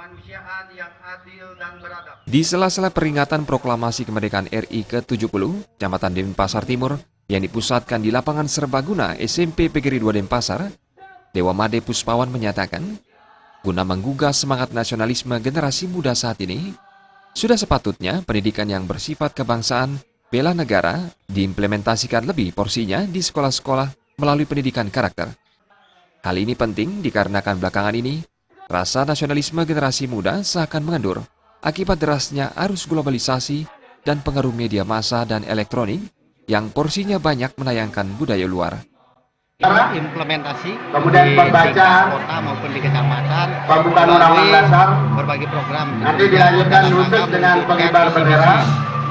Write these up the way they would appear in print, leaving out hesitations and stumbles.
kemanusiaan yang adil dan beradab. Di sela-sela peringatan proklamasi kemerdekaan RI ke-70, Kecamatan Denpasar Timur yang dipusatkan di lapangan serbaguna SMP PGRI 2 Denpasar, Dewa Made Puspawan menyatakan, guna menggugah semangat nasionalisme generasi muda saat ini, sudah sepatutnya pendidikan yang bersifat kebangsaan, bela negara, diimplementasikan lebih porsinya di sekolah-sekolah melalui pendidikan karakter. Hal ini penting dikarenakan belakangan ini, rasa nasionalisme generasi muda seakan mengendur akibat derasnya arus globalisasi dan pengaruh media massa dan elektronik yang porsinya banyak menayangkan budaya luar. Implementasi kemudian di pembacaan, tingkat kota maupun di kecamatan pembukaan undang-undang dasar, berbagai program. nanti dilanjutkan khusus dengan pengibar bendera,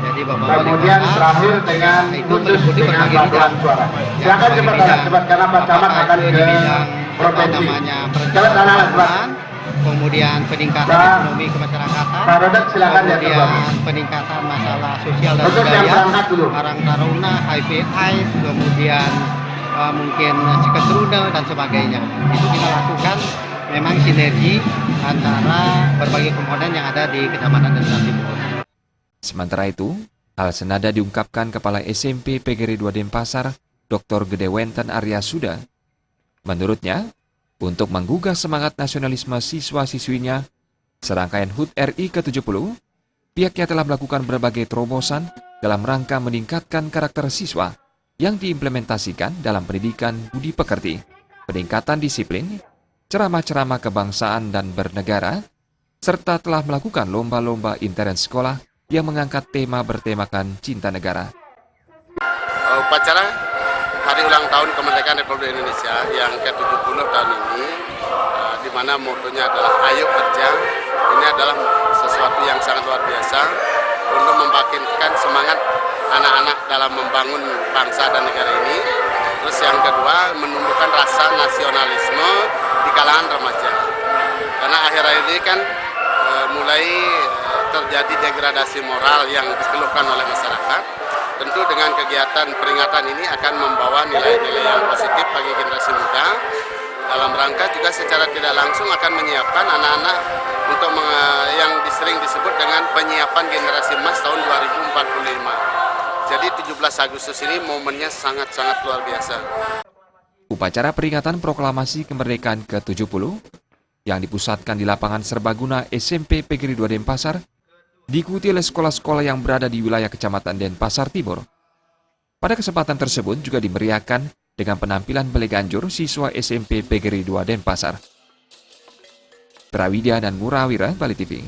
Jadi Bapak kemudian terakhir dengan khusus dengan paduan suara. Silakan cepat karena Pak Camat akan ke provinsi. Cepat anak-anak cepat. Kemudian peningkatan Pak ekonomi kemasyarakatan, Pak Rodet silakan ya kemudian teman. peningkatan masalah sosial dan Khusus yang budaya, berangkat dulu. Karang Taruna, HIV/AIDS, kemudian mungkin Siketruna dan sebagainya. Itu kita lakukan memang sinergi antara berbagai komponen yang ada di Kecamatan Denpasar Timur. Sementara itu, hal senada diungkapkan Kepala SMP PGRI 2 Denpasar, Dr. Gedewenten Arya Suda. Menurutnya, untuk menggugah semangat nasionalisme siswa-siswinya, serangkaian HUT RI ke-70, pihaknya telah melakukan berbagai terobosan dalam rangka meningkatkan karakter siswa yang diimplementasikan dalam pendidikan budi pekerti, peningkatan disiplin, ceramah-ceramah kebangsaan dan bernegara, serta telah melakukan lomba-lomba intern sekolah yang mengangkat tema bertemakan cinta negara. Upacara Hari Ulang Tahun Kemerdekaan Republik Indonesia yang ke-70 tahun ini, di mana motonya adalah Ayo Kerja. Ini adalah sesuatu yang sangat luar biasa untuk membangkitkan semangat anak-anak dalam membangun bangsa dan negara ini. Terus yang kedua, menumbuhkan rasa nasionalisme di kalangan remaja. Karena akhir-akhir ini kan mulai terjadi degradasi moral yang dikeluhkan oleh masyarakat. Tentu dengan kegiatan peringatan ini akan membawa nilai-nilai yang positif bagi generasi muda. Dalam rangka juga secara tidak langsung akan menyiapkan anak-anak untuk yang sering disebut dengan penyiapan generasi emas tahun 2045. Jadi 17 Agustus ini momennya sangat-sangat luar biasa. Upacara peringatan proklamasi kemerdekaan ke-70 yang dipusatkan di lapangan serbaguna SMP PGRI 2 Denpasar diikuti oleh sekolah-sekolah yang berada di wilayah Kecamatan Denpasar Timur. Pada kesempatan tersebut juga dimeriahkan dengan penampilan Balai Ganjur siswa SMP PGRI 2 Denpasar. Prawidya dan Murawira, Bali TV.